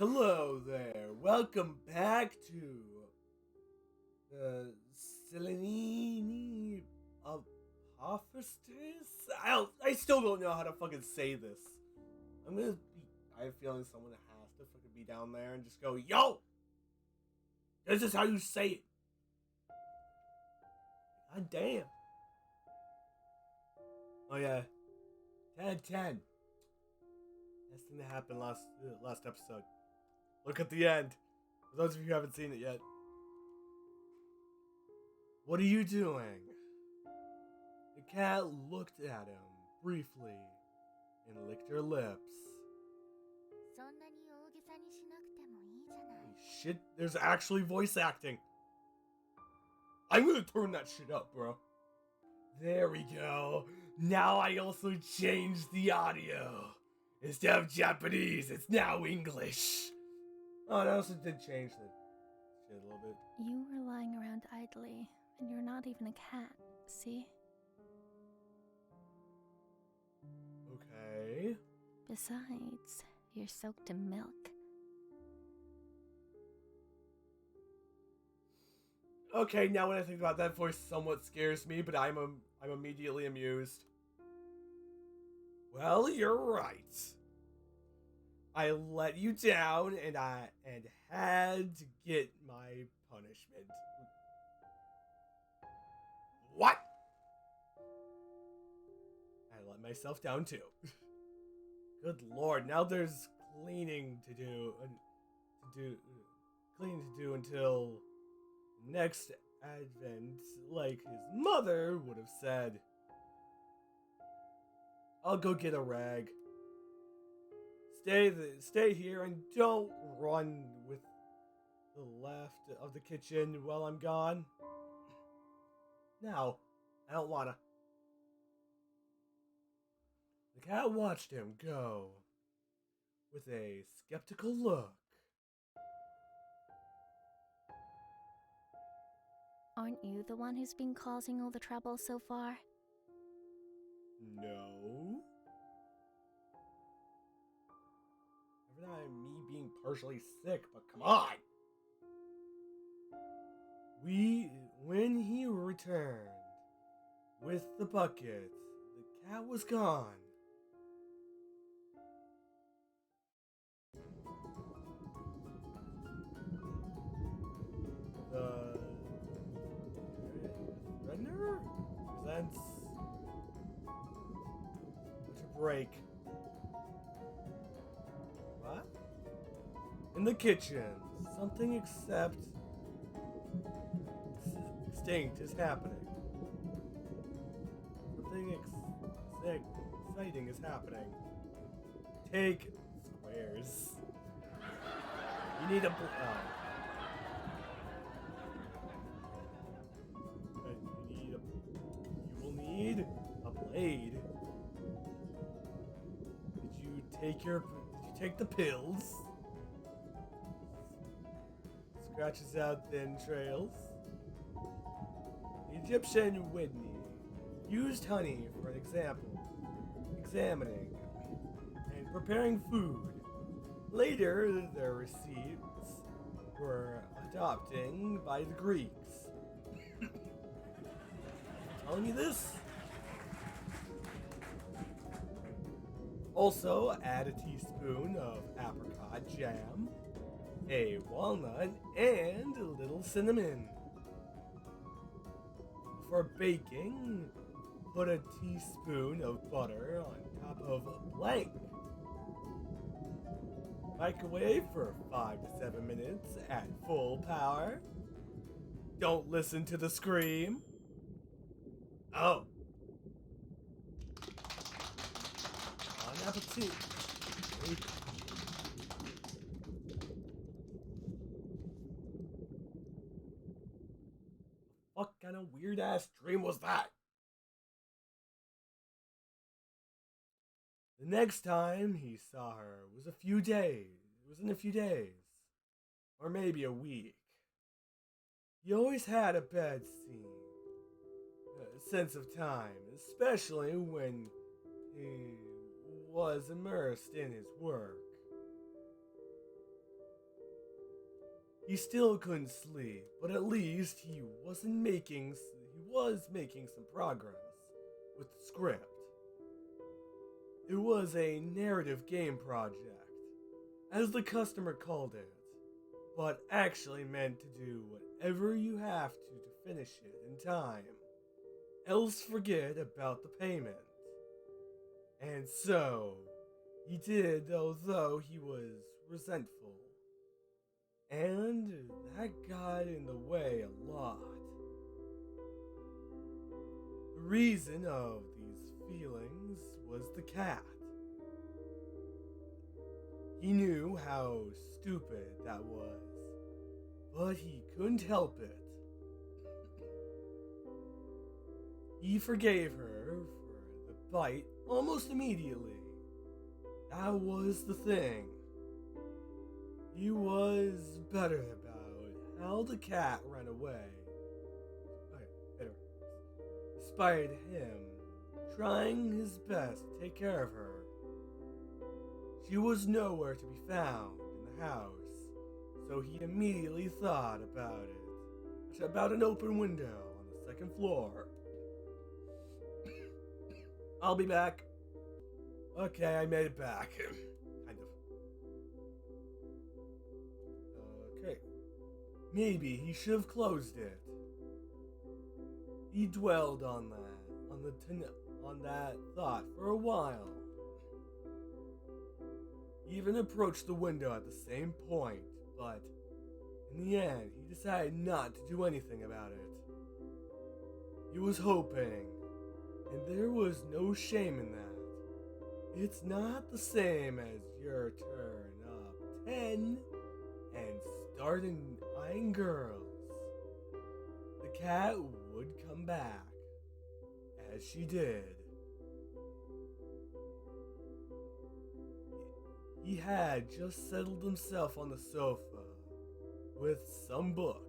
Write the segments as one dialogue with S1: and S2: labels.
S1: Hello there. Welcome back to the Selene Apoptosis. I still don't know how to fucking say this. I have a feeling someone has to fucking be down there and just go, yo! This is how you say it. God damn. Oh yeah. 10-10. Best thing that happened last episode. Look at the end. For those of you who haven't seen it yet. What are you doing? The cat looked at him briefly and licked her lips. Holy shit, there's actually voice acting. I'm gonna turn that shit up, bro. There we go. Now I also changed the audio. Instead of Japanese, it's now English. Oh, and I also did change the shit a little bit.
S2: You were lying around idly, and you're not even a cat, see?
S1: Okay.
S2: Besides, you're soaked in milk.
S1: Okay, now when I think about that voice, somewhat scares me, but I'm immediately amused. Well, you're right. I let you down, and had to get my punishment. What? I let myself down too. Good lord! Now there's cleaning to do, cleaning to do until next Advent, like his mother would have said. I'll go get a rag. Stay here and don't run with the left of the kitchen while I'm gone. No, I don't wanna. The cat watched him go with a skeptical look.
S2: Aren't you the one who's been causing all the trouble so far?
S1: No. Never mind me being partially sick, but come on! When he returned with the bucket, the cat was gone. The Threatener presents to break. What? In the kitchen, something extinct is happening. Something exciting is happening. Take squares. You need a you will need a blade. Did you take the pills? Scratches out thin trails. The Egyptian Whitney used honey for an example, examining and preparing food. Later, their receipts were adopted by the Greeks. Telling me this? Also, add a teaspoon of apricot jam, a walnut, and a little cinnamon. For baking, put a teaspoon of butter on top of a blank. Microwave for 5 to 7 minutes at full power. Don't listen to the scream. Oh. Bon appetit. What kind of weird ass dream was that? The next time he saw her was in a few days. Or maybe a week. He always had a bad sense of time, especially when he was immersed in his work. He still couldn't sleep, but at least he was making some progress with the script. It was a narrative game project, as the customer called it, but actually meant to do whatever you have to finish it in time, else forget about the payment. And so, he did, although he was resentful. And that got in the way a lot. The reason of these feelings was the cat. He knew how stupid that was, but he couldn't help it. He forgave her for the bite almost immediately. That was the thing. He was better about how the cat ran away. Despite him trying his best to take care of her. She was nowhere to be found in the house, so he immediately thought about it. About an open window on the second floor. I'll be back. Okay, I made it back. Kind of. Okay. Maybe he should have closed it. He dwelled on that thought for a while. He even approached the window at the same point, but in the end, he decided not to do anything about it. He was hoping, and there was no shame in that. It's not the same as your turn up 10 and starting eyeing girls. The cat would come back, as she did. He had just settled himself on the sofa with some book.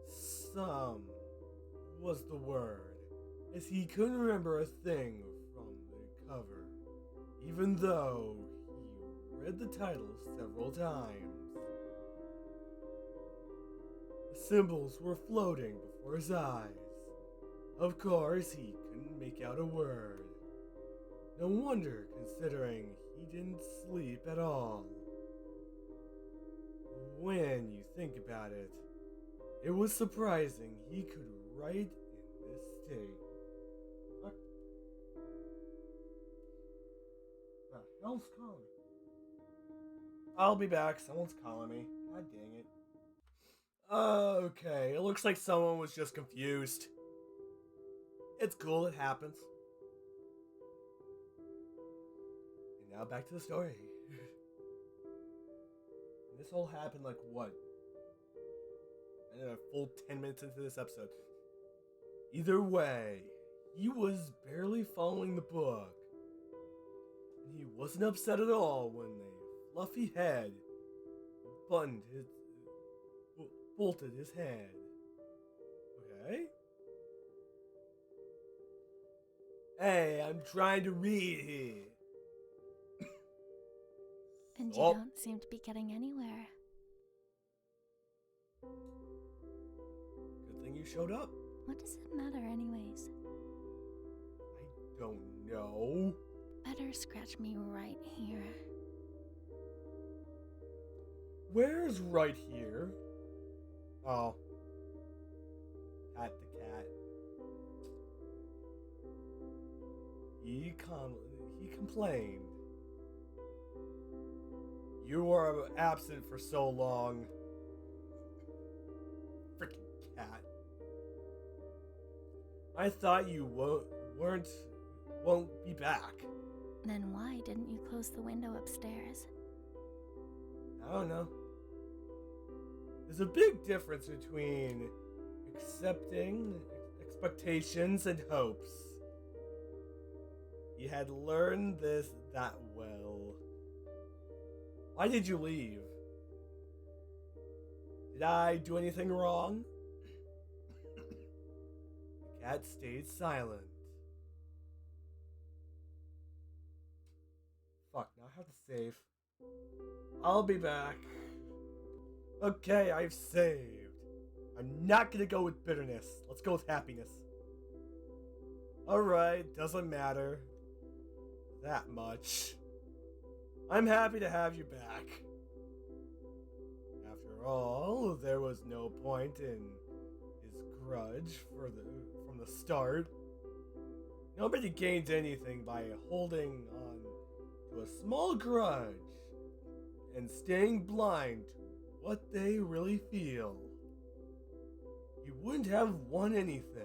S1: Some was the word, as he couldn't remember a thing from the cover, even though he read the title several times. The symbols were floating before his eyes. Of course, he couldn't make out a word. No wonder, considering he didn't sleep at all. When you think about it, it was surprising he could write in this state. What the hell's calling me? I'll be back. Someone's calling me. God dang it. Okay, it looks like someone was just confused. It's cool, it happens. And now back to the story. This all happened like what? A full 10 minutes into this episode. Either way, he was barely following the book. And he wasn't upset at all when a fluffy head bolted his head. Okay? Hey, I'm trying to read here.
S2: And you don't seem to be getting anywhere.
S1: Good thing you showed up.
S2: What does it matter anyways?
S1: I don't know.
S2: Better scratch me right here.
S1: Where's right here? Oh. Pat the cat. He complained. You were absent for so long. Freaking cat. I thought you won't be back.
S2: Then why didn't you close the window upstairs?
S1: I don't know. There's a big difference between accepting expectations and hopes. You had learned that well. Why did you leave? Did I do anything wrong? The cat stayed silent. Fuck, now I have to save. I'll be back. Okay, I've saved. I'm not gonna go with bitterness. Let's go with happiness. Alright, doesn't matter that much. I'm happy to have you back. After all, there was no point in his grudge from the start. Nobody gains anything by holding on to a small grudge and staying blind to what they really feel. You wouldn't have won anything.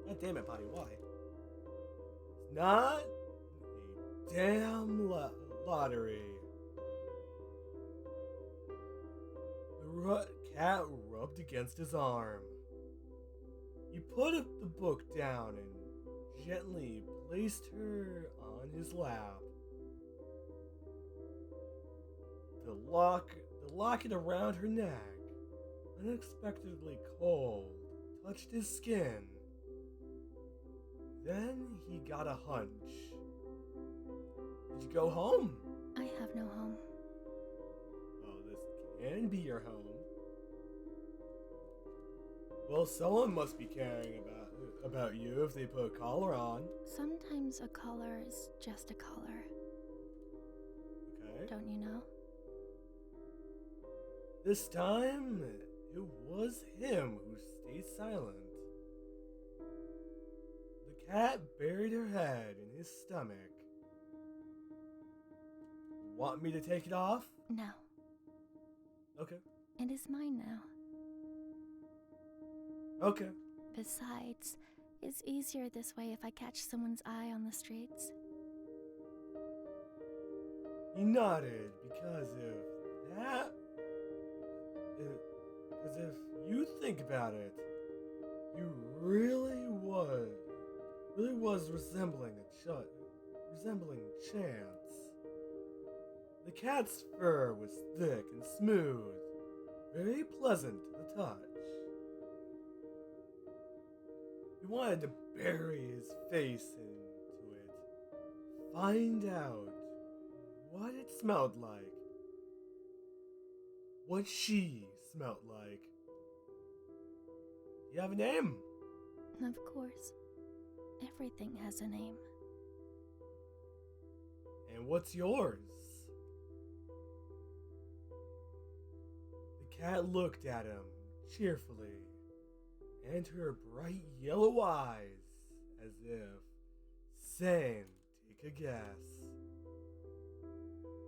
S1: God damn it, buddy, why? It's not a damn lottery. The cat rubbed against his arm. He put the book down and gently placed her on his lap. The locket around her neck, unexpectedly cold, touched his skin. Then he got a hunch. Did you go home?
S2: I have no home.
S1: Oh, this can be your home. Well, someone must be caring about you if they put a collar on.
S2: Sometimes a collar is just a collar.
S1: Okay.
S2: Don't you know?
S1: This time, it was him who stayed silent. The cat buried her head in his stomach. Want me to take it off?
S2: No.
S1: Okay.
S2: It is mine now.
S1: Okay.
S2: Besides, it's easier this way if I catch someone's eye on the streets.
S1: He nodded because if you think about it, you really was resembling Chance. The cat's fur was thick and smooth, very pleasant to the touch. He wanted to bury his face into it, find out what it smelled like, what she smelled like. You have a name?
S2: Of course. Everything has a name.
S1: And what's yours? The cat looked at him cheerfully, and her bright yellow eyes, as if saying, take a guess.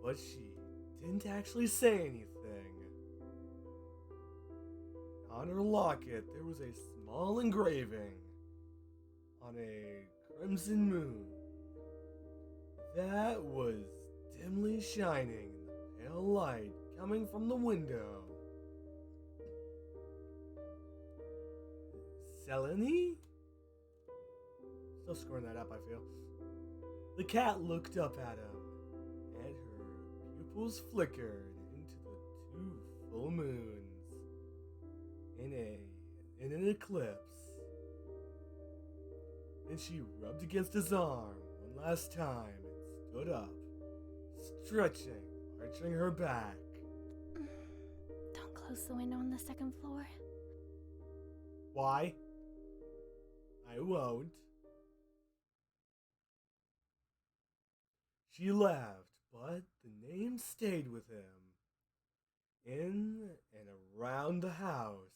S1: But she didn't actually say anything. On her locket, there was a small engraving on a crimson moon that was dimly shining in the pale light coming from the window. Selene? Still screwing that up, I feel. The cat looked up at him, and her pupils flickered into the 2 full moons in an eclipse. Then she rubbed against his arm one last time and stood up, stretching, arching her back.
S2: Don't close the window on the 2nd floor.
S1: Why? I won't. She laughed, but the name stayed with him, in and around the house.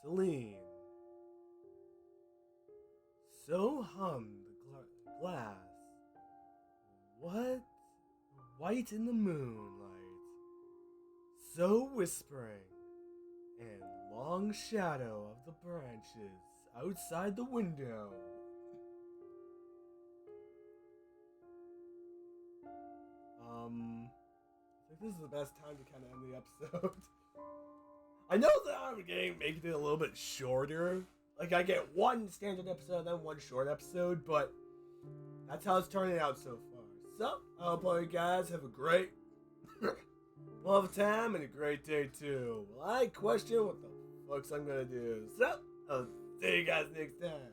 S1: Selene. So hummed the glass. What? White in the moonlight. So whispering. And long shadow of the branches outside the window. I think this is the best time to kind of end the episode. I know that I'm making it a little bit shorter. Like, I get one standard episode, then one short episode, but that's how it's turning out so far. So, I hope all you guys have a great love time and a great day too. Well, I question what the fuck I'm gonna do. So, I'll see you guys next time.